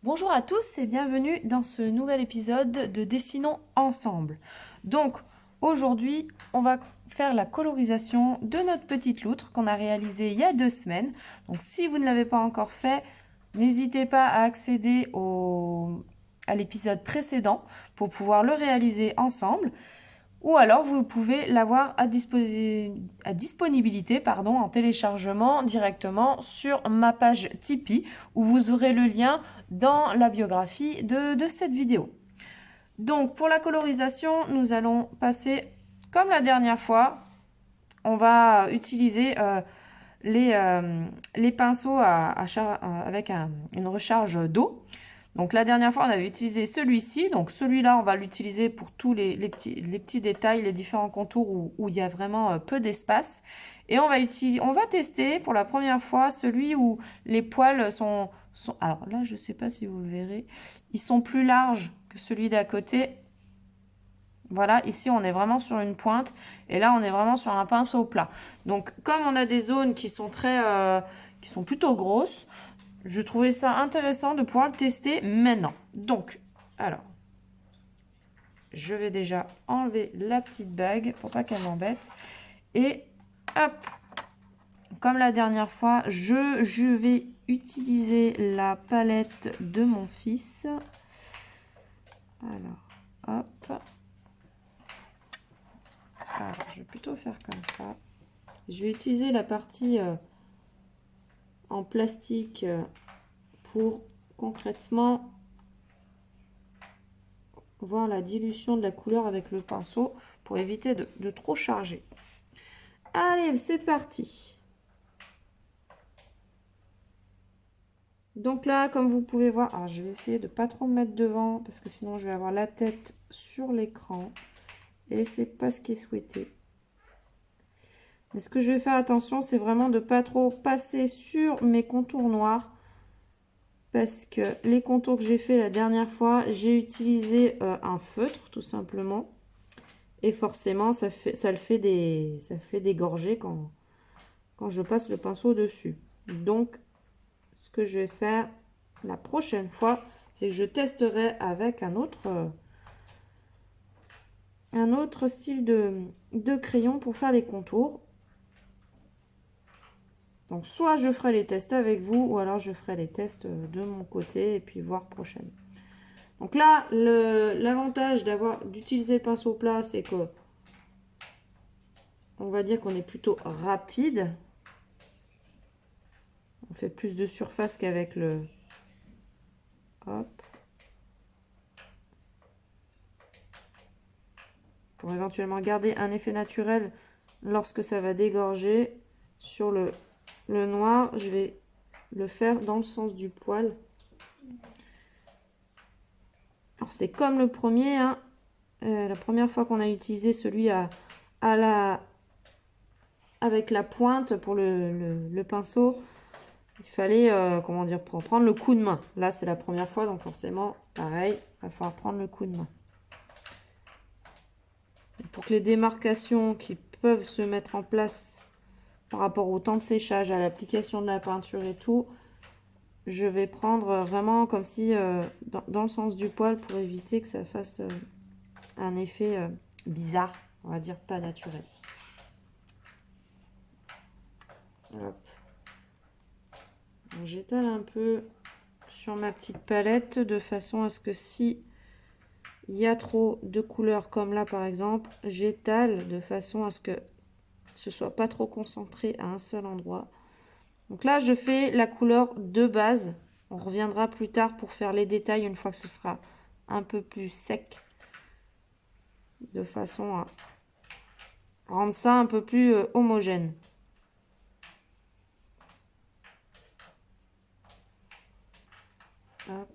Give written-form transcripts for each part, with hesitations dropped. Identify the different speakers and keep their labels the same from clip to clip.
Speaker 1: Bonjour à tous et bienvenue dans ce nouvel épisode de Dessinons ensemble. Donc aujourd'hui, on va faire la colorisation de notre petite loutre qu'on a réalisée il y a 2 semaines. Donc si vous ne l'avez pas encore fait, n'hésitez pas à accéder à l'épisode précédent pour pouvoir le réaliser ensemble. Ou alors vous pouvez l'avoir à disponibilité en téléchargement directement sur ma page Tipeee où vous aurez le lien dans la biographie de cette vidéo. Donc pour la colorisation, nous allons passer comme la dernière fois. On va utiliser les pinceaux avec une recharge d'eau. Donc la dernière fois, on avait utilisé celui-ci. Donc celui-là, on va l'utiliser pour tous les petits détails, les différents contours où il y a vraiment peu d'espace. Et on va tester pour la première fois celui où les poils sont... Alors là, je ne sais pas si vous le verrez. Ils sont plus larges que celui d'à côté. Voilà, ici, on est vraiment sur une pointe. Et là, on est vraiment sur un pinceau plat. Donc, comme on a des zones qui sont qui sont plutôt grosses, je trouvais ça intéressant de pouvoir le tester maintenant. Donc, alors, je vais déjà enlever la petite bague pour pas qu'elle m'embête. Et hop, comme la dernière fois, je vais utiliser la palette de mon fils. Alors, hop. Alors, je vais plutôt faire comme ça. Je vais utiliser la partie en plastique pour concrètement voir la dilution de la couleur avec le pinceau pour éviter de trop charger. Allez, c'est parti. Donc là, comme vous pouvez voir, alors je vais essayer de pas trop me mettre devant parce que sinon je vais avoir la tête sur l'écran et c'est pas ce qui est souhaité. Mais ce que je vais faire attention, c'est vraiment de pas trop passer sur mes contours noirs parce que les contours que j'ai fait la dernière fois, j'ai utilisé un feutre tout simplement. Et forcément, ça le fait dégorger quand je passe le pinceau dessus. Donc, ce que je vais faire la prochaine fois, c'est que je testerai avec un autre style de crayon pour faire les contours. Donc, soit je ferai les tests avec vous, ou alors je ferai les tests de mon côté et puis voir prochaine. Donc là, l'avantage d'utiliser le pinceau plat, c'est que on va dire qu'on est plutôt rapide. On fait plus de surface qu'avec le... Hop. Pour éventuellement garder un effet naturel lorsque ça va dégorger sur le noir, je vais le faire dans le sens du poil. Alors c'est comme le premier, hein. La première fois qu'on a utilisé celui avec la pointe pour le pinceau, il fallait comment dire, prendre le coup de main. Là c'est la première fois, donc forcément pareil, il va falloir prendre le coup de main. Pour que les démarcations qui peuvent se mettre en place par rapport au temps de séchage, à l'application de la peinture et tout, je vais prendre vraiment comme si dans le sens du poil pour éviter que ça fasse un effet bizarre, on va dire pas naturel. J'étale un peu sur ma petite palette de façon à ce que si il y a trop de couleurs comme là par exemple, j'étale de façon à ce que ce soit pas trop concentré à un seul endroit. Donc là, je fais la couleur de base. On reviendra plus tard pour faire les détails une fois que ce sera un peu plus sec. De façon à rendre ça un peu plus homogène. Hop.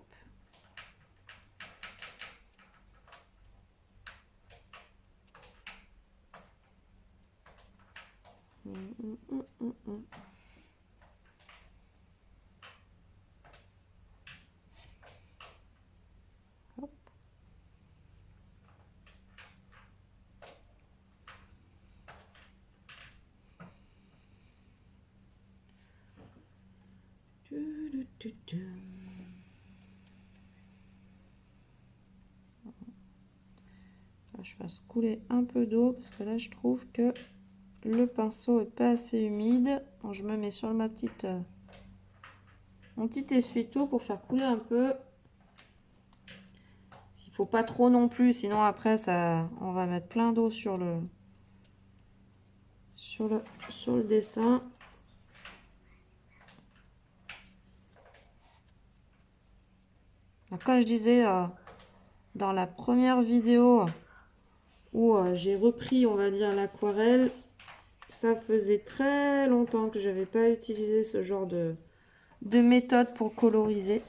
Speaker 1: Hop. je fasse couler un peu d'eau parce que là je trouve que le pinceau est pas assez humide. Donc, je me mets sur mon petit essuie-tout pour faire couler un peu. Il faut pas trop non plus, sinon après ça, on va mettre plein d'eau sur le dessin. Donc, comme je disais dans la première vidéo où j'ai repris, on va dire, l'aquarelle, ça faisait très longtemps que j'avais pas utilisé ce genre de méthode pour coloriser.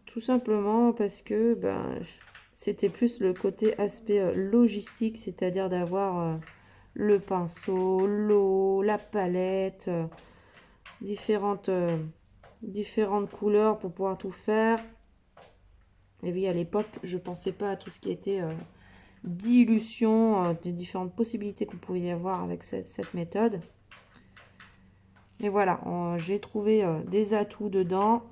Speaker 1: Tout simplement parce que ben, c'était plus le côté aspect logistique, c'est-à-dire d'avoir le pinceau, l'eau, la palette, différentes couleurs pour pouvoir tout faire. Et oui, à l'époque, je pensais pas à tout ce qui était dilution, des différentes possibilités qu'on pouvait y avoir avec cette méthode. Mais voilà, j'ai trouvé des atouts dedans.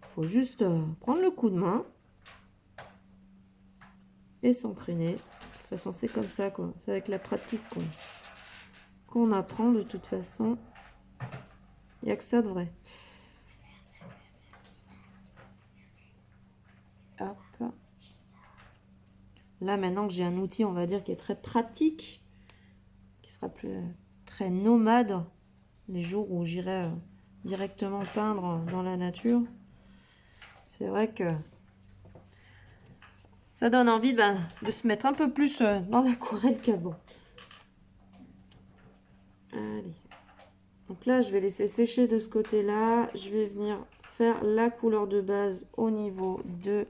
Speaker 1: Il faut juste prendre le coup de main et s'entraîner. De toute façon, c'est comme ça, quoi. C'est avec la pratique qu'on apprend de toute façon. Il n'y a que ça de vrai. Hop. Là, maintenant que j'ai un outil, on va dire, qui est très pratique, qui sera plus très nomade, les jours où j'irai directement peindre dans la nature, c'est vrai que ça donne envie de se mettre un peu plus dans l'aquarelle qu'avant. Allez. Donc là, je vais laisser sécher de ce côté-là. Je vais venir faire la couleur de base au niveau de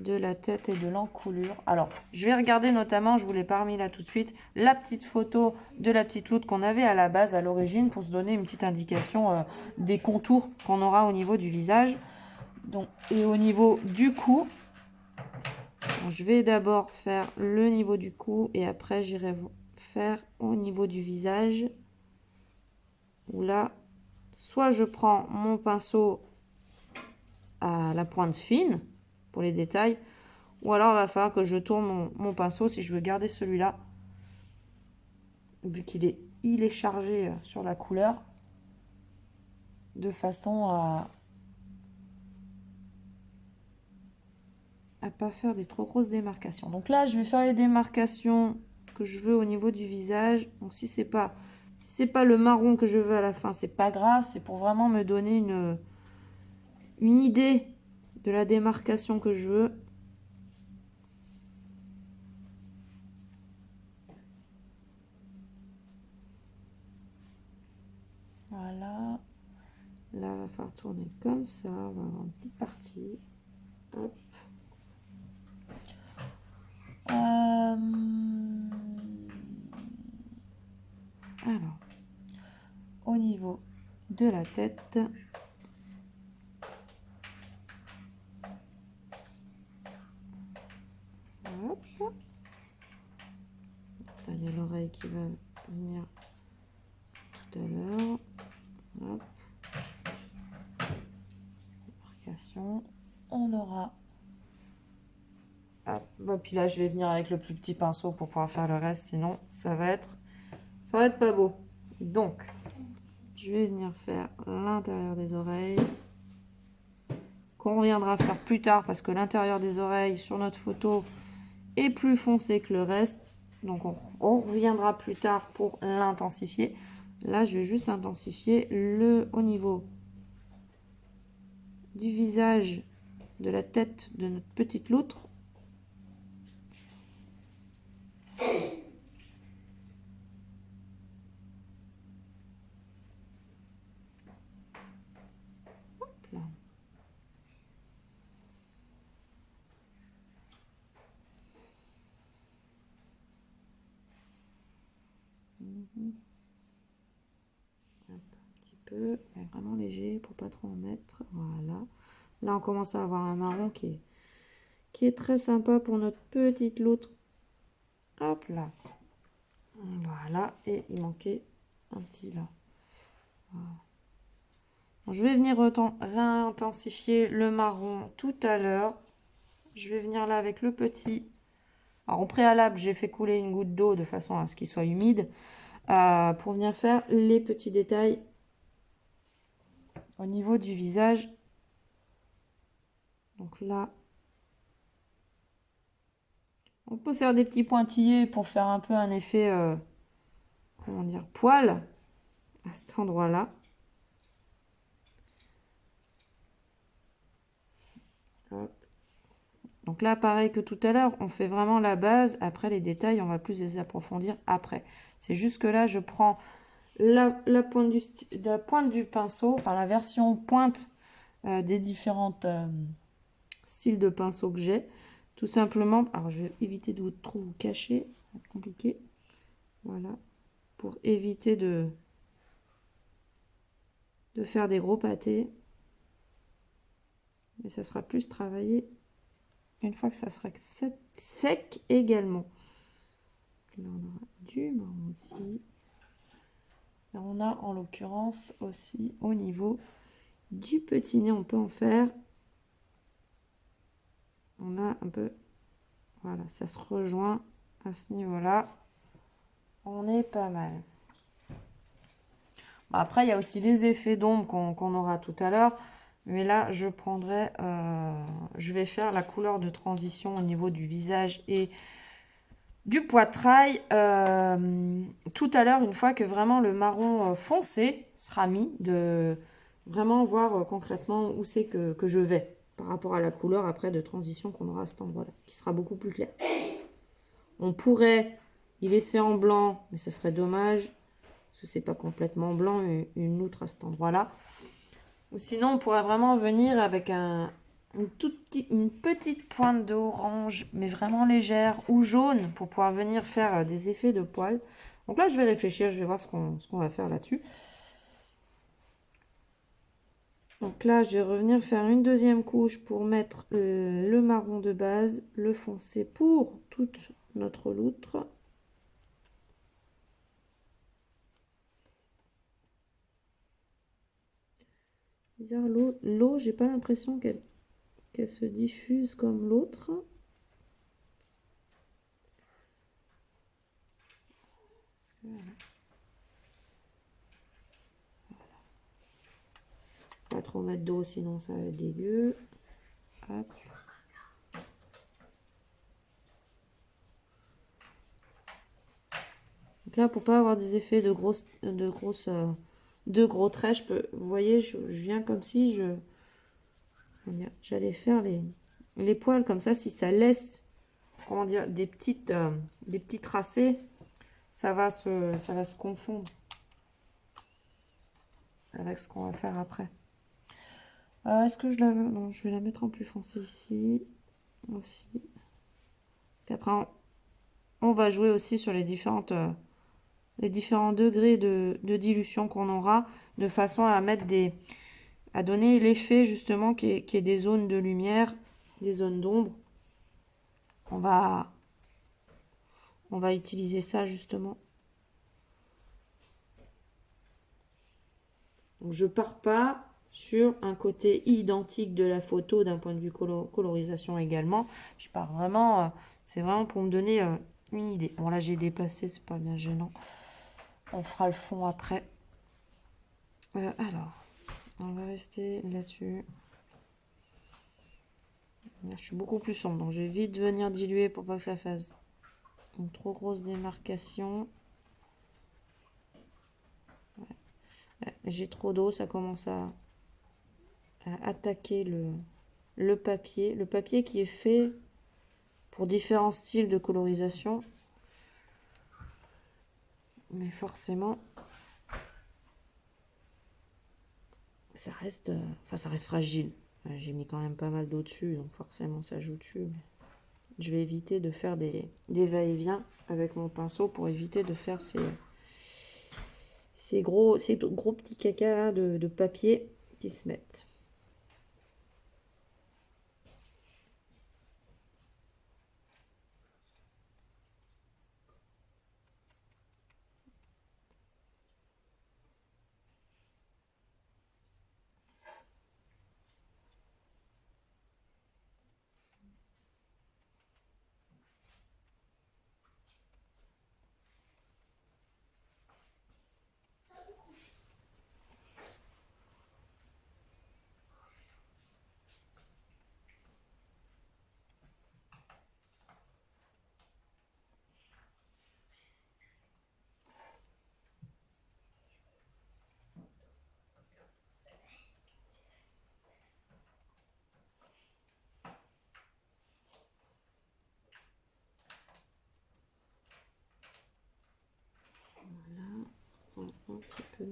Speaker 1: la tête et de l'encolure. Alors, je vais regarder notamment, je vous l'ai pas remis là tout de suite, la petite photo de la petite loutre qu'on avait à la base, à l'origine, pour se donner une petite indication des contours qu'on aura au niveau du visage. Donc, et au niveau du cou, je vais d'abord faire le niveau du cou et après j'irai faire au niveau du visage. Où là, soit je prends mon pinceau à la pointe fine pour les détails, ou alors il va falloir que je tourne mon pinceau si je veux garder celui-là, vu qu'il est chargé sur la couleur, de façon à pas faire des trop grosses démarcations. Donc là, je vais faire les démarcations que je veux au niveau du visage. Donc si c'est pas le marron que je veux à la fin, c'est pas grave, c'est pour vraiment me donner une idée de la démarcation que je veux. Voilà. Là, il va falloir tourner comme ça. On va avoir une petite partie. Hop. Alors, au niveau de la tête, hop. Là, il y a l'oreille qui va venir tout à l'heure. Hop. Démarcation. On aura. Hop. Bon, puis là, je vais venir avec le plus petit pinceau pour pouvoir faire le reste. Sinon, ça va être pas beau. Donc, je vais venir faire l'intérieur des oreilles. Qu'on reviendra faire plus tard parce que l'intérieur des oreilles sur notre photo est plus foncé que le reste. Donc, on reviendra plus tard pour l'intensifier. Là, je vais juste intensifier au niveau du visage, de la tête de notre petite loutre. Hop là. Hop, un petit peu, mais vraiment léger pour pas trop en mettre. Voilà. Là, on commence à avoir un marron qui est très sympa pour notre petite loutre. Hop là. Voilà. Et il manquait un petit là. Voilà. Je vais venir réintensifier le marron tout à l'heure. Je vais venir là avec le petit. Alors au préalable, j'ai fait couler une goutte d'eau de façon à ce qu'il soit humide pour venir faire les petits détails au niveau du visage. Donc là, on peut faire des petits pointillés pour faire un peu un effet, comment dire, poil à cet endroit-là. Donc là, pareil que tout à l'heure, on fait vraiment la base. Après, les détails, on va plus les approfondir après. C'est juste que là, je prends la pointe du pinceau, enfin la version pointe des différentes styles de pinceau que j'ai. Tout simplement, alors je vais éviter de trop vous cacher, ça va être compliqué. Voilà, pour éviter de faire des gros pâtés. Mais ça sera plus travaillé une fois que ça sera sec également. Là, on aura du marron aussi. Et on a en l'occurrence aussi au niveau du petit nez, on peut en faire. On a un peu, voilà, ça se rejoint à ce niveau-là. On est pas mal. Bon, après, il y a aussi les effets d'ombre qu'on aura tout à l'heure. Mais là, je prendrai, je vais faire la couleur de transition au niveau du visage et du poitrail tout à l'heure, une fois que vraiment le marron foncé sera mis, de vraiment voir concrètement où c'est que je vais par rapport à la couleur après de transition qu'on aura à cet endroit-là, qui sera beaucoup plus clair. On pourrait y laisser en blanc, mais ce serait dommage, parce que c'est pas complètement blanc, une loutre à cet endroit-là. Ou sinon, on pourrait vraiment venir avec une petite pointe d'orange, mais vraiment légère, ou jaune, pour pouvoir venir faire des effets de poils. Donc là, je vais réfléchir, je vais voir ce qu'on va faire là-dessus. Donc là, je vais revenir faire une deuxième couche pour mettre le marron de base, le foncé pour toute notre loutre. Bizarre, l'eau, j'ai pas l'impression qu'elle se diffuse comme l'autre. Pas trop mettre d'eau, sinon ça va être dégueu. Hop. Donc là, pour pas avoir des effets de gros traits, vous voyez, je viens comme si j'allais faire les poils comme ça. Si ça laisse, comment dire, des petits tracés, ça va se confondre avec ce qu'on va faire après. Est-ce que non, je vais la mettre en plus foncé ici aussi. Parce qu'après, on va jouer aussi sur les différents degrés de dilution qu'on aura, de façon à mettre à donner l'effet justement qui est des zones de lumière, des zones d'ombre. On va utiliser ça justement. Donc, je pars pas sur un côté identique de la photo d'un point de vue colorisation également. Je pars vraiment, c'est vraiment pour me donner une idée. Bon là j'ai dépassé, c'est pas bien gênant. On fera le fond après. Alors, on va rester là-dessus. Je suis beaucoup plus sombre, donc je vais vite venir diluer pour pas que ça fasse une trop grosse démarcation. Ouais. J'ai trop d'eau, ça commence à attaquer le papier. Le papier qui est fait pour différents styles de colorisation. Mais forcément, ça reste fragile. J'ai mis quand même pas mal d'eau dessus, donc forcément ça joue dessus. Je vais éviter de faire des va-et-vient avec mon pinceau pour éviter de faire ces gros petits cacas là de papier qui se mettent.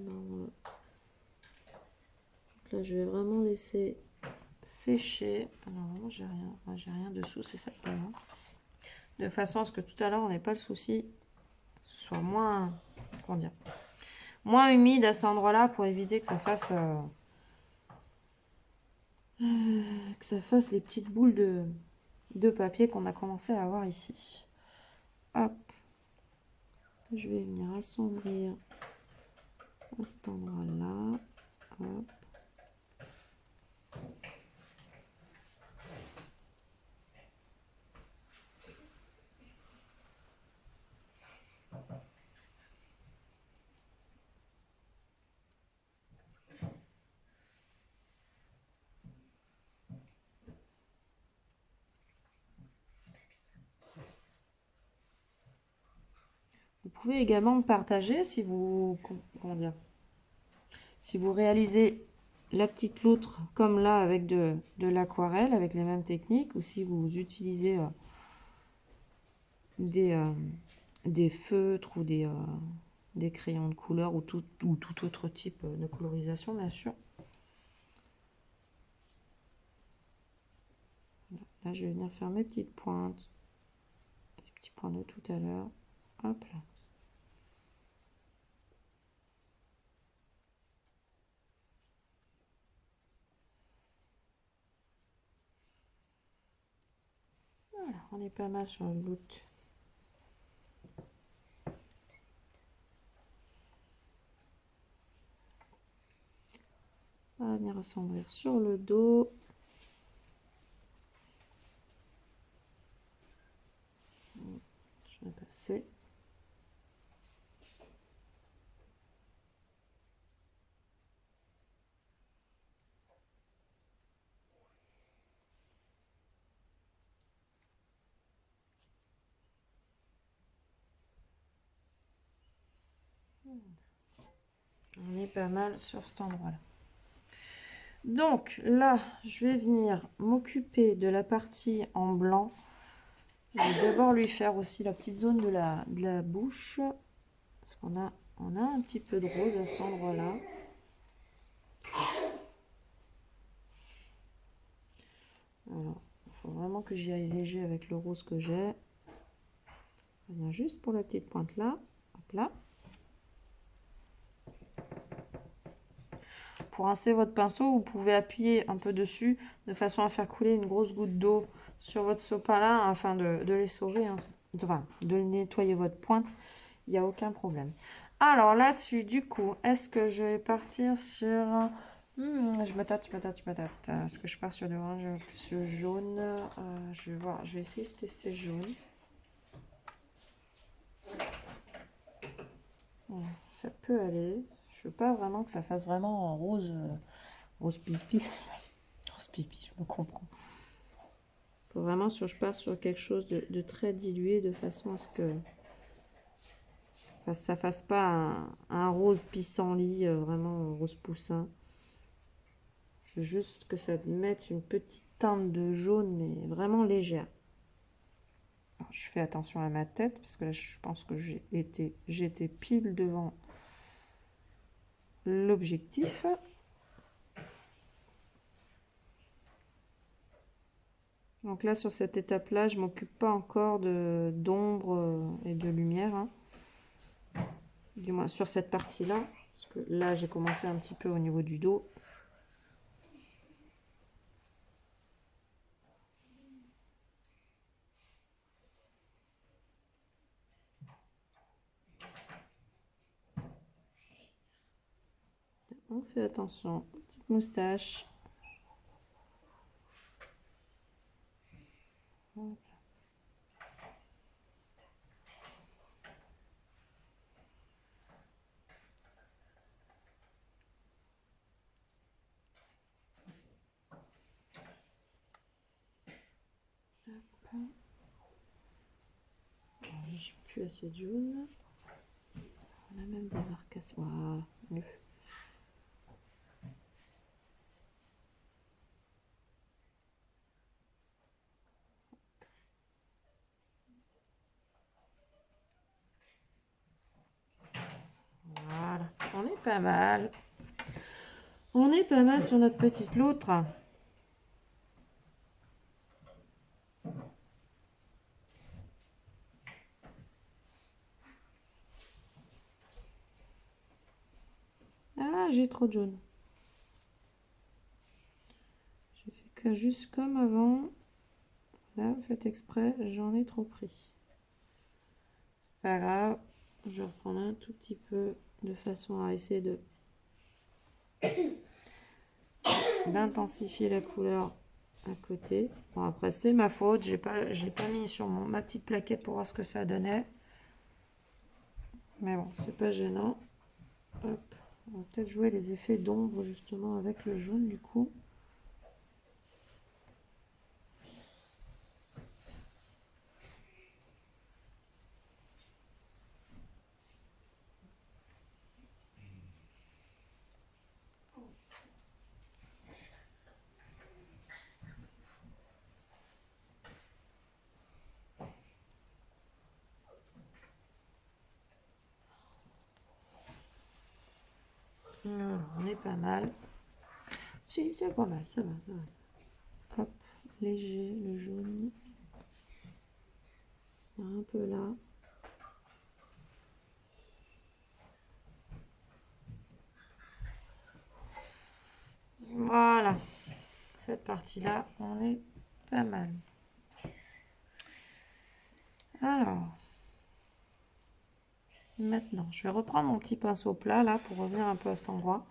Speaker 1: Donc là, je vais vraiment laisser sécher. Alors, j'ai rien dessous, c'est ça le problème. De façon à ce que tout à l'heure, on n'ait pas le souci que ce soit moins, comment dire, moins humide à cet endroit-là pour éviter que ça fasse les petites boules de papier qu'on a commencé à avoir ici. Hop. Je vais venir assombrir à cet endroit-là. Hop. Vous pouvez également me partager si vous, comment dire, si vous réalisez la petite loutre comme là avec de l'aquarelle, avec les mêmes techniques, ou si vous utilisez des feutres ou des crayons de couleur ou tout autre type de colorisation, bien sûr. Là, je vais venir faire mes petites pointes, les petits points de tout à l'heure. Hop là. Voilà, on est pas mal sur le bout. On va venir assombrir sur le dos. Je vais passer. On est pas mal sur cet endroit-là. Donc là, je vais venir m'occuper de la partie en blanc. Je vais d'abord lui faire aussi la petite zone de la bouche. Parce qu'on a un petit peu de rose à cet endroit-là. Alors, il faut vraiment que j'y aille léger avec le rose que j'ai. On vient juste pour la petite pointe là. Hop là. Pour rincer votre pinceau, vous pouvez appuyer un peu dessus de façon à faire couler une grosse goutte d'eau sur votre sopalin afin de les sauver, hein, enfin, de nettoyer votre pointe. Il n'y a aucun problème. Alors là-dessus, du coup, est-ce que je vais partir sur... je me tâte. Est-ce que je pars sur le orange plus le jaune? Je vais voir, je vais essayer de tester le jaune. Ça peut aller. Je veux pas vraiment que ça fasse vraiment en rose, rose pipi. Rose pipi, je me comprends. Faut vraiment que je passe sur quelque chose de très dilué de façon à ce que ça fasse pas un rose pissenlit, vraiment rose poussin. Je veux juste que ça mette une petite teinte de jaune, mais vraiment légère. Alors, je fais attention à ma tête parce que là, je pense que j'étais pile devant l'objectif. Donc là, sur cette étape-là, je ne m'occupe pas encore d'ombre et de lumière. Hein. Du moins sur cette partie-là. Parce que là, j'ai commencé un petit peu au niveau du dos. On fait attention. Petite moustache. Voilà. J'ai plus assez de jaune. On a même des marcations. Voilà, mieux. Voilà, on est pas mal. On est pas mal sur notre petite loutre. Ah, j'ai trop de jaune. Je fais que juste comme avant. Là, faites exprès, j'en ai trop pris. C'est pas grave. Je vais reprendre un tout petit peu de façon à essayer de d'intensifier la couleur à côté. Bon, après, c'est ma faute. Je l'ai pas mis sur ma petite plaquette pour voir ce que ça donnait. Mais bon, c'est pas gênant. Hop. On va peut-être jouer les effets d'ombre justement avec le jaune du coup. On est pas mal. Si, c'est pas mal, ça va, ça va. Hop, léger, le jaune. Un peu là. Voilà. Cette partie-là, on est pas mal. Alors, maintenant, je vais reprendre mon petit pinceau plat là pour revenir un peu à cet endroit.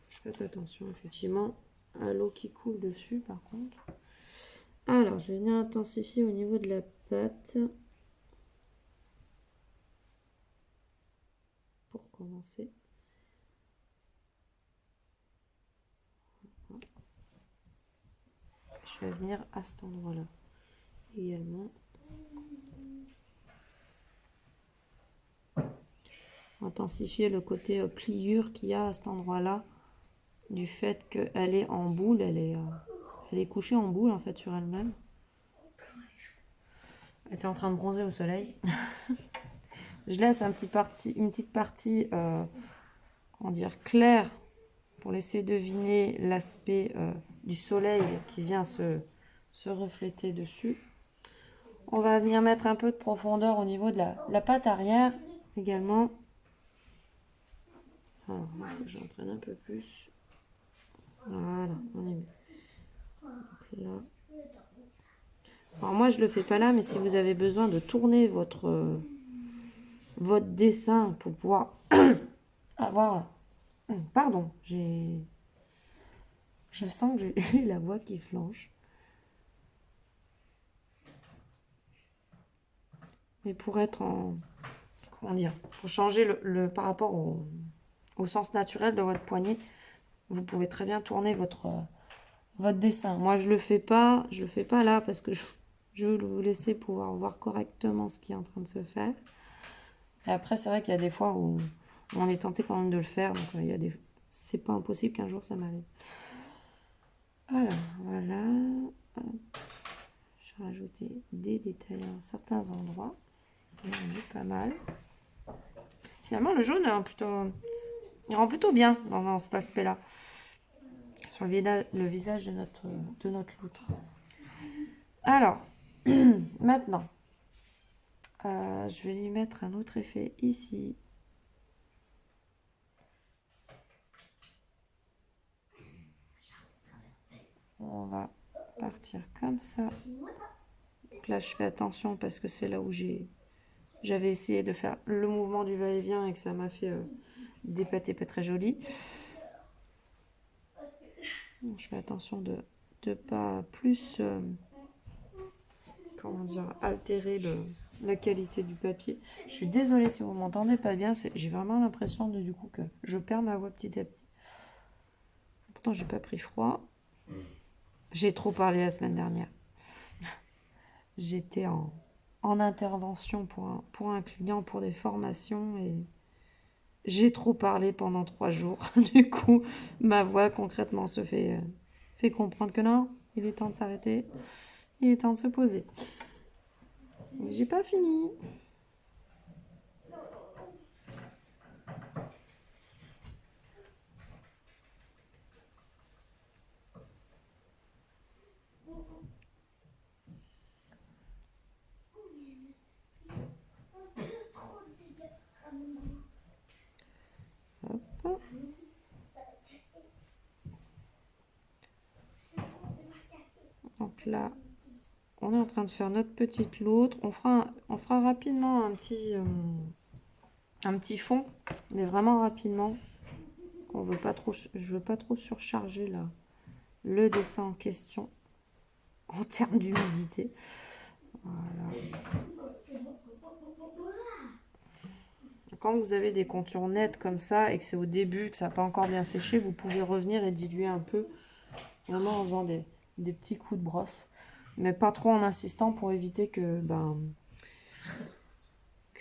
Speaker 1: Je fasse attention effectivement à l'eau qui coule dessus par contre. Alors, je vais venir intensifier au niveau de la pâte. Pour commencer. Je vais venir à cet endroit-là également. Intensifier le côté pliure qu'il y a à cet endroit-là, du fait qu'elle est en boule, elle est couchée en boule en fait sur elle-même. Elle était en train de bronzer au soleil. Je laisse une petite partie comment dire, claire pour laisser deviner l'aspect du soleil qui vient se refléter dessus. On va venir mettre un peu de profondeur au niveau de la pâte arrière également. Alors, il faut que j'en prenne un peu plus. Voilà, on est là. Alors moi, je le fais pas là, mais si vous avez besoin de tourner votre dessin pour pouvoir avoir... Pardon, je sens que j'ai la voix qui flanche. Mais pour être en... Comment dire? Pour changer par rapport au sens naturel de votre poignet, vous pouvez très bien tourner votre dessin. Moi, je le fais pas là parce que je veux vous laisser pouvoir voir correctement ce qui est en train de se faire. Et après, c'est vrai qu'il y a des fois où on est tenté quand même de le faire. Donc, c'est pas impossible qu'un jour ça m'arrive. Alors, voilà. Je vais rajouter des détails à certains endroits. Et on est pas mal. Finalement, le jaune il rend plutôt bien dans cet aspect-là. Sur le visage de notre loutre. Alors, maintenant, je vais lui mettre un autre effet ici. On va partir comme ça. Donc là, je fais attention parce que c'est là où j'avais essayé de faire le mouvement du va-et-vient et que ça m'a fait des pâtés pas très jolis. Donc, je fais attention de ne pas plus comment dire, altérer la qualité du papier. Je suis désolée si vous m'entendez pas bien. J'ai vraiment l'impression du coup que je perds ma voix petit à petit. Pourtant, j'ai pas pris froid. J'ai trop parlé la semaine dernière. J'étais en intervention pour un client pour des formations et j'ai trop parlé pendant 3 jours. Du coup, ma voix concrètement se fait comprendre que non, il est temps de s'arrêter, il est temps de se poser. J'ai pas fini. Hop. Donc là, on est en train de faire notre petite loutre. On fera rapidement un petit fond, mais vraiment rapidement. Je veux pas trop surcharger là le dessin en question en termes d'humidité. Voilà. Quand vous avez des contours nets comme ça et que c'est au début, que ça n'a pas encore bien séché, vous pouvez revenir et diluer un peu, vraiment en faisant des petits coups de brosse, mais pas trop en insistant pour éviter que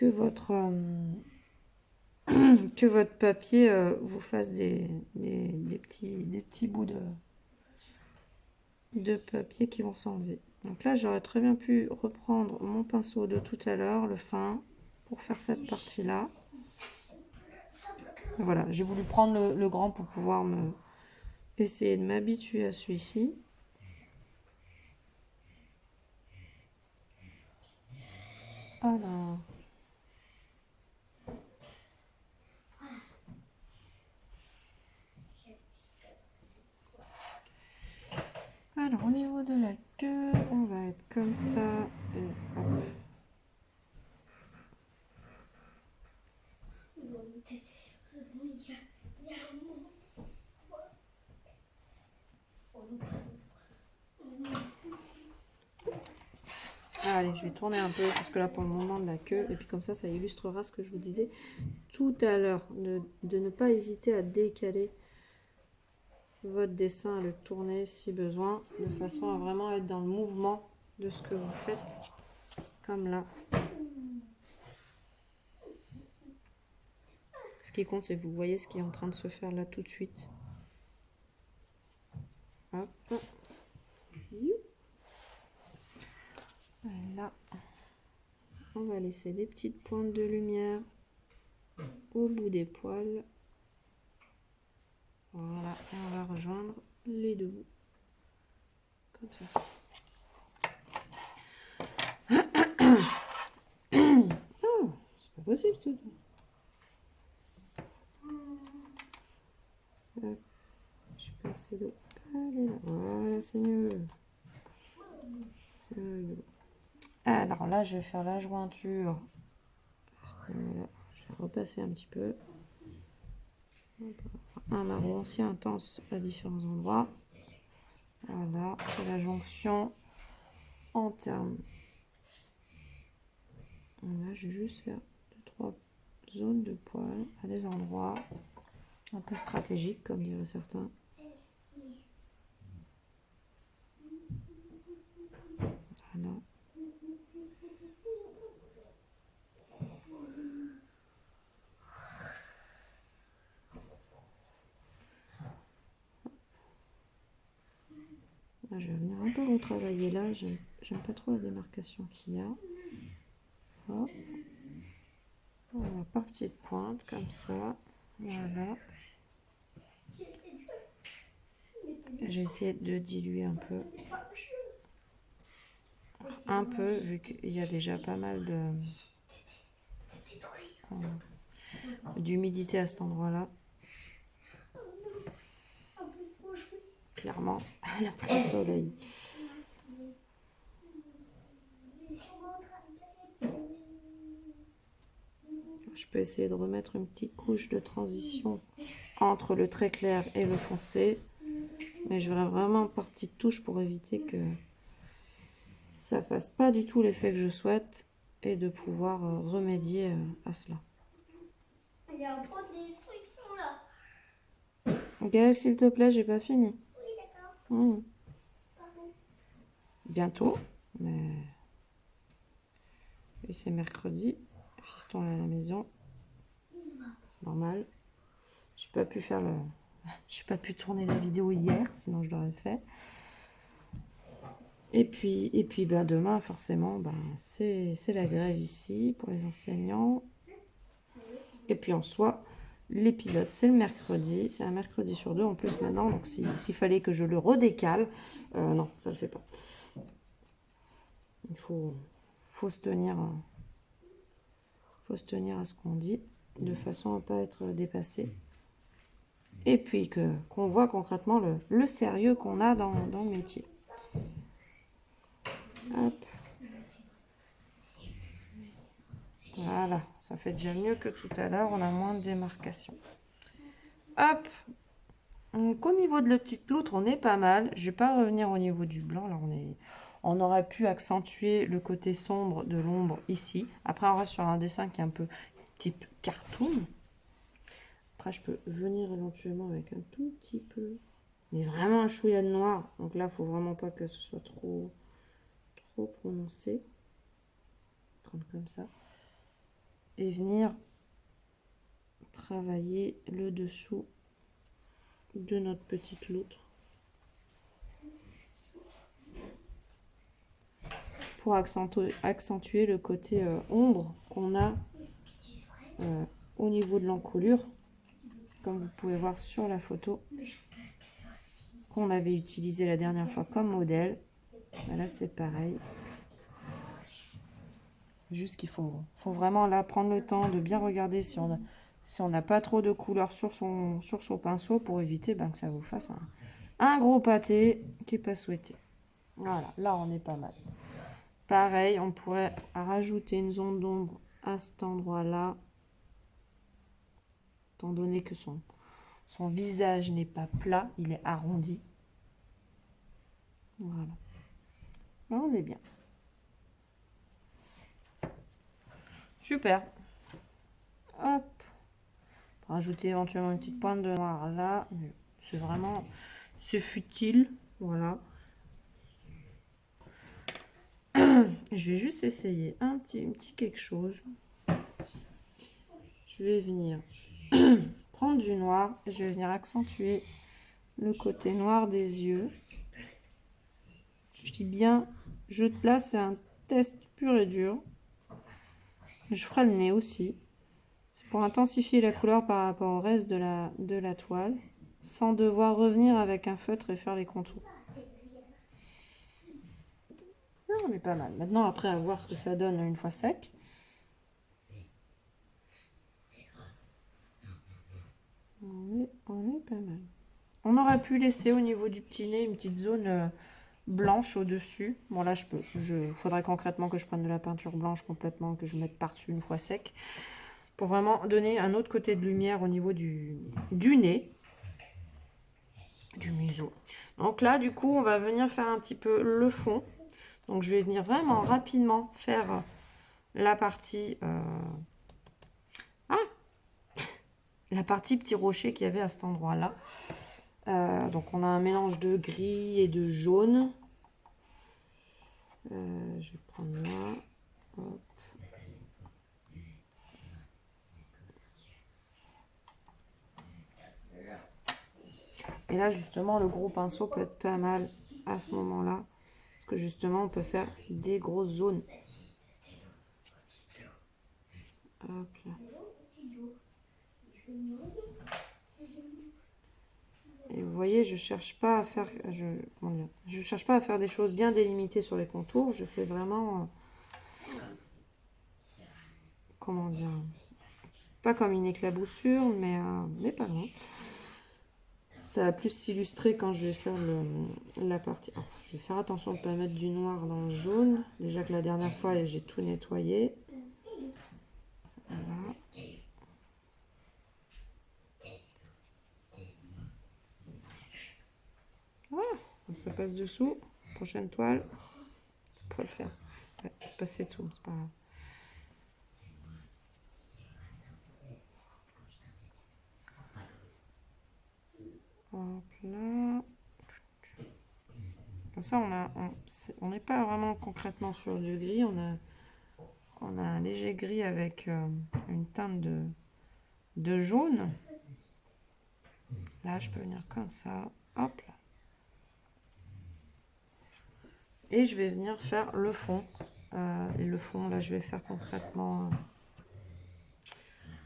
Speaker 1: votre papier vous fasse des petits bouts de papier qui vont s'enlever. Donc là, j'aurais très bien pu reprendre mon pinceau de tout à l'heure, le fin, pour faire cette partie-là. Voilà, j'ai voulu prendre le grand pour pouvoir essayer de m'habituer à celui-ci. Alors, au niveau de la queue, on va être comme ça. Et hop. Allez, je vais tourner un peu parce que là pour le moment de la queue, et puis comme ça illustrera ce que je vous disais tout à l'heure, de ne pas hésiter à décaler votre dessin, à le tourner si besoin, de façon à vraiment être dans le mouvement de ce que vous faites, comme là. Ce qui compte, c'est que vous voyez ce qui est en train de se faire là tout de suite. Hop. Voilà. On va laisser des petites pointes de lumière au bout des poils. Voilà, et on va rejoindre les deux bouts. Comme ça. Oh, c'est pas possible tout. Je suis passée d'eau. Allez là. Voilà, c'est mieux. Alors là, je vais faire la jointure. Je vais repasser un petit peu. Un marron aussi intense à différents endroits. Voilà, c'est la jonction en termes. Là, je vais juste faire 2-3 zones de poils à des endroits un peu stratégiques, comme diraient certains. Voilà. Là, je vais venir un peu retravailler là. J'aime pas trop la démarcation qu'il y a. Hop. Voilà, par petites pointes, comme ça. Voilà. Je vais essayer de diluer un peu. Un peu, vu qu'il y a déjà pas mal d'humidité à cet endroit-là. Clairement, elle a pris le soleil. Je peux essayer de remettre une petite couche de transition entre le très clair et le foncé. Mais je verrai vraiment par petites touches pour éviter que ça fasse pas du tout l'effet que je souhaite et de pouvoir remédier à cela.
Speaker 2: Il y a trop d'instructions là.
Speaker 1: Gaël, s'il te plaît, j'ai pas fini.
Speaker 2: Oui, d'accord.
Speaker 1: Bientôt, mais et c'est mercredi. Fiston est à la maison. C'est normal. J'ai pas pu faire j'ai pas pu tourner la vidéo hier, sinon je l'aurais fait. Et puis ben, demain, forcément, ben, c'est la grève ici pour les enseignants. Et puis en soi, l'épisode, c'est le mercredi. C'est un mercredi sur deux en plus maintenant. Donc s'il fallait que je le redécale, non, ça ne le fait pas. Il faut se tenir, se tenir à ce qu'on dit, de façon à ne pas être dépassé. Et puis qu'on voit concrètement le sérieux qu'on a dans le métier. Hop. Voilà, ça fait déjà mieux que tout à l'heure, on a moins de démarcation. Hop. Donc au niveau de la petite loutre, on est pas mal. Je vais pas revenir au niveau du blanc, là on aurait pu accentuer le côté sombre de l'ombre ici. Après on reste sur un dessin qui est un peu type cartoon. Après je peux venir éventuellement avec un tout petit peu, mais vraiment un chouïa de noir. Donc là, il faut vraiment pas que ce soit trop prononcé. Prendre comme ça. Et venir travailler le dessous de notre petite loutre pour accentuer le côté ombre qu'on a au niveau de l'encolure, comme vous pouvez voir sur la photo qu'on avait utilisé la dernière fois comme modèle. Là c'est pareil, juste qu'il faut vraiment là prendre le temps de bien regarder si on n'a pas trop de couleur sur son pinceau pour éviter que ça vous fasse un gros pâté qui n'est pas souhaité. Voilà, là on est pas mal. Pareil, on pourrait rajouter une zone d'ombre à cet endroit-là, étant donné que son visage n'est pas plat, il est arrondi. Voilà. Là, on est bien. Super. Hop. Rajouter éventuellement une petite pointe de noir là. C'est vraiment... c'est futile. Voilà. Je vais juste essayer un petit quelque chose. Je vais venir prendre du noir et je vais venir accentuer le côté noir des yeux. Je dis bien, là c'est un test pur et dur. Je ferai le nez aussi. C'est pour intensifier la couleur par rapport au reste de la toile, sans devoir revenir avec un feutre et faire les contours. Non, mais pas mal. Maintenant, après, à voir ce que ça donne une fois sec. On est pas mal. On aurait pu laisser au niveau du petit nez une petite zone blanche au-dessus. Bon, là, je peux. Faudrait concrètement que je prenne de la peinture blanche complètement, que je mette par-dessus une fois sec, pour vraiment donner un autre côté de lumière au niveau du nez, du museau. Donc là, du coup, on va venir faire un petit peu le fond. Donc, je vais venir vraiment rapidement faire la partie... la partie petit rocher qu'il y avait à cet endroit-là. Donc, on a un mélange de gris et de jaune. Je vais prendre là. Hop. Et là, justement, le gros pinceau peut être pas mal à ce moment-là. Parce que justement, on peut faire des grosses zones. Hop là. Et vous voyez, je cherche pas à faire, je cherche pas à faire des choses bien délimitées sur les contours. Je fais vraiment, comment dire, pas comme une éclaboussure, mais pas loin. Ça va plus s'illustrer quand je vais faire la partie. Oh, je vais faire attention de ne pas mettre du noir dans le jaune. Déjà que la dernière fois, j'ai tout nettoyé. Voilà. Voilà, ça passe dessous. Prochaine toile, on pourrait le faire. Ouais, c'est passé dessous, c'est pas grave. Hop là. Comme ça, on n'est pas vraiment concrètement sur du gris. On a un léger gris avec une teinte de jaune. Là, je peux venir comme ça. Hop là. Et je vais venir faire le fond. Et le fond, là, je vais faire concrètement...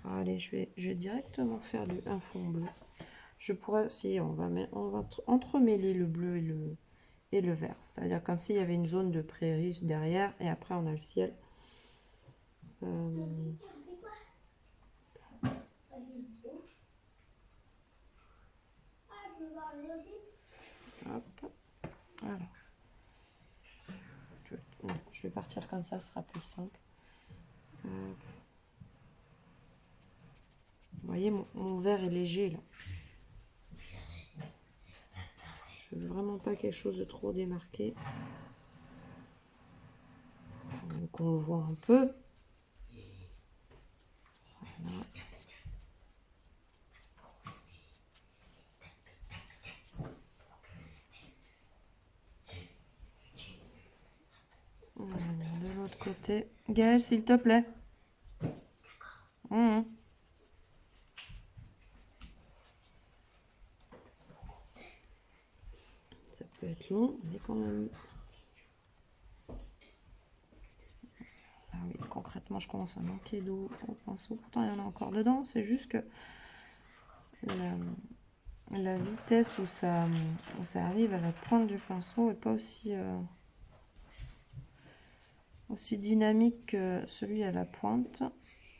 Speaker 1: allez, je vais directement faire un fond bleu. Je pourrais, si on va entremêler le bleu et le vert. C'est-à-dire comme s'il y avait une zone de prairie derrière et après on a le ciel. Hop. Alors. Je vais partir comme ça, ce sera plus simple. Vous voyez, mon vert est léger là. Je veux vraiment pas quelque chose de trop démarqué. Donc on le voit un peu. Voilà. On va venir de l'autre côté. Gaël, s'il te plaît. Ça peut être long, mais quand même... Ah oui, concrètement, je commence à manquer d'eau au pinceau. Pourtant, il y en a encore dedans. C'est juste que la vitesse où ça arrive à la pointe du pinceau n'est pas aussi dynamique que celui à la pointe.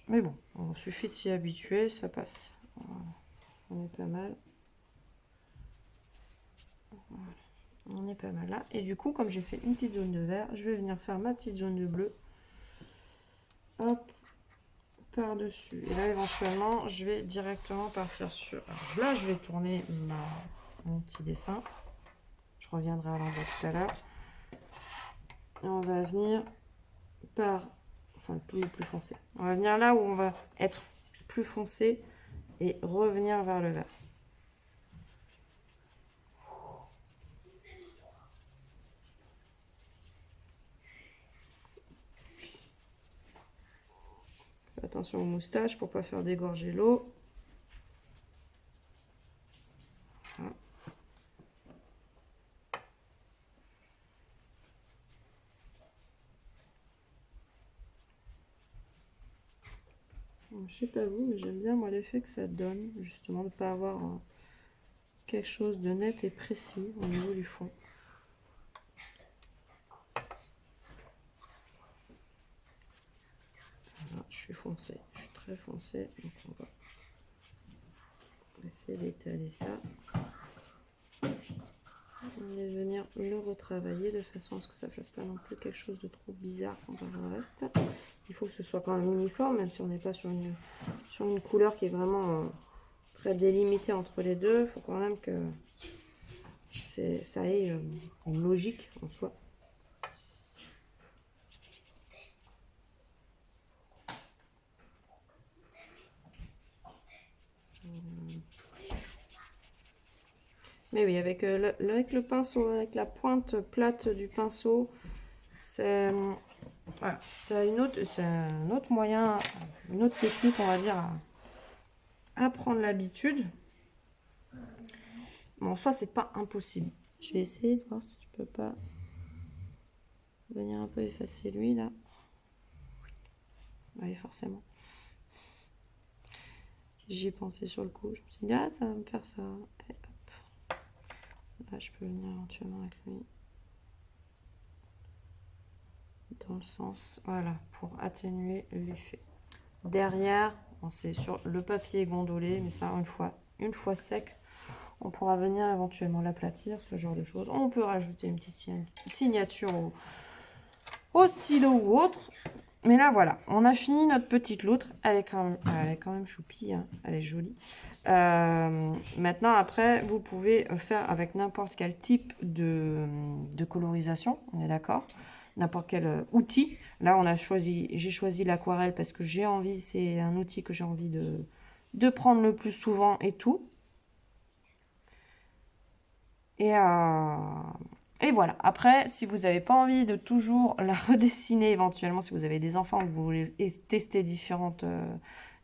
Speaker 1: Mais bon, il suffit de s'y habituer, ça passe. Voilà. On est pas mal. Voilà. On est pas mal là. Et du coup, comme j'ai fait une petite zone de vert, je vais venir faire ma petite zone de bleu. Hop, par-dessus. Et là, éventuellement, je vais directement partir sur... Alors, là, je vais tourner mon petit dessin. Je reviendrai à l'endroit tout à l'heure. Et on va venir par... Enfin, le plus foncé. On va venir là où on va être plus foncé et revenir vers le vert. Attention aux moustaches pour pas faire dégorger l'eau. Voilà. Je sais pas vous, mais j'aime bien moi l'effet que ça donne, justement de ne pas avoir quelque chose de net et précis au niveau du fond. Voilà, je suis foncé, je suis très foncé, donc on va essayer d'étaler ça. On va venir le retravailler de façon à ce que ça fasse pas non plus quelque chose de trop bizarre comparé au reste. Il faut que ce soit quand même uniforme, même si on n'est pas sur une couleur qui est vraiment très délimitée entre les deux. Il faut quand même que ça ait une logique en soi. Mais oui, avec le pinceau, avec la pointe plate du pinceau, c'est voilà, un autre moyen, une autre technique, on va dire, à prendre l'habitude. Bon, en soi, c'est pas impossible. Je vais essayer de voir si je peux pas venir un peu effacer lui, là. Oui, forcément. J'y ai pensé sur le coup. Je me suis dit, ah, ça va me faire ça. Et hop. Là, je peux venir éventuellement avec lui. Dans le sens, voilà, pour atténuer l'effet. Derrière, c'est sur le papier gondolé, mais ça, une fois sec, on pourra venir éventuellement l'aplatir, ce genre de choses. On peut rajouter une petite signature au stylo ou autre. Mais là, voilà, on a fini notre petite loutre. Elle est quand même choupie, hein. Elle est jolie. Maintenant, après, vous pouvez faire avec n'importe quel type de colorisation, on est d'accord, n'importe quel outil. Là, j'ai choisi l'aquarelle parce que j'ai envie, c'est un outil que j'ai envie de prendre le plus souvent et tout. Et voilà. Après, si vous n'avez pas envie de toujours la redessiner, éventuellement, si vous avez des enfants, que vous voulez tester différentes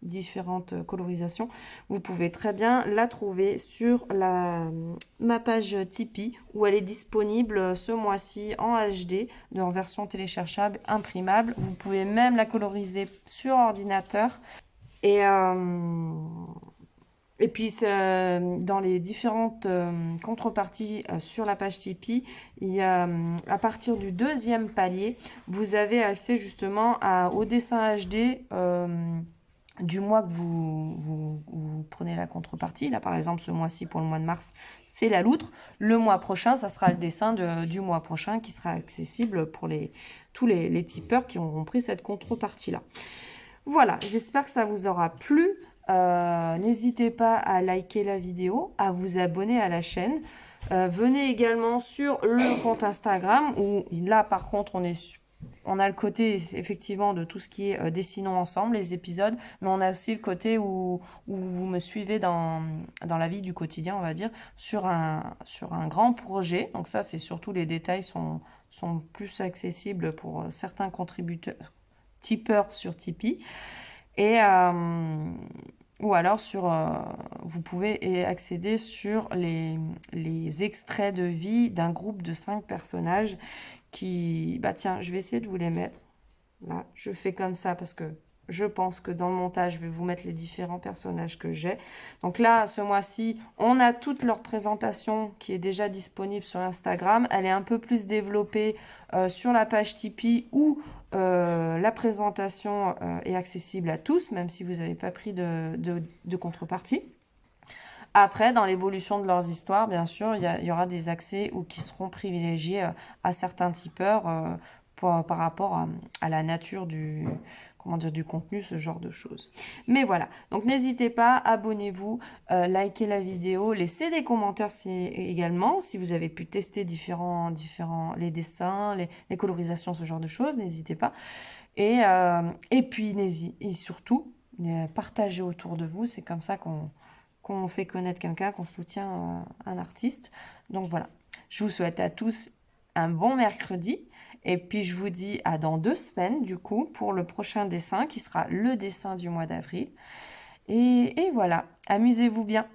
Speaker 1: différentes colorisations, vous pouvez très bien la trouver sur ma page Tipeee où elle est disponible ce mois-ci en HD, en version téléchargeable, imprimable. Vous pouvez même la coloriser sur ordinateur. Et puis, dans les différentes contreparties sur la page Tipeee, il y a, à partir du 2e palier, vous avez accès justement au dessin HD du mois que vous prenez la contrepartie. Là, par exemple, ce mois-ci, pour le mois de mars, c'est la loutre. Le mois prochain, ça sera le dessin du mois prochain qui sera accessible pour tous les tipeurs qui auront pris cette contrepartie-là. Voilà, j'espère que ça vous aura plu. N'hésitez pas à liker la vidéo, à vous abonner à la chaîne. Venez également sur le compte Instagram où là par contre on a le côté effectivement de tout ce qui est dessinons ensemble, les épisodes, mais on a aussi le côté où vous me suivez dans la vie du quotidien, on va dire, sur un grand projet. Donc ça, c'est surtout les détails sont plus accessibles pour certains contributeurs, tipeurs sur Tipeee. Ou alors vous pouvez accéder sur les extraits de vie d'un groupe de 5 personnages qui... Bah tiens, je vais essayer de vous les mettre. Là, je fais comme ça parce que je pense que dans le montage, je vais vous mettre les différents personnages que j'ai. Donc là, ce mois-ci, on a toute leur présentation qui est déjà disponible sur Instagram. Elle est un peu plus développée sur la page Tipeee où la présentation est accessible à tous, même si vous n'avez pas pris de contrepartie. Après, dans l'évolution de leurs histoires, bien sûr, il y aura des accès qui seront privilégiés à certains tipeurs par rapport à la nature du contenu, ce genre de choses. Mais voilà, donc n'hésitez pas, abonnez-vous, likez la vidéo, laissez des commentaires également, si vous avez pu tester les dessins, les colorisations, ce genre de choses, n'hésitez pas. Et puis, surtout, partagez autour de vous, c'est comme ça qu'on fait connaître quelqu'un, qu'on soutient un artiste. Donc voilà, je vous souhaite à tous un bon mercredi. Et puis, je vous dis à dans 2 semaines, du coup, pour le prochain dessin, qui sera le dessin du mois d'avril. Et voilà, amusez-vous bien.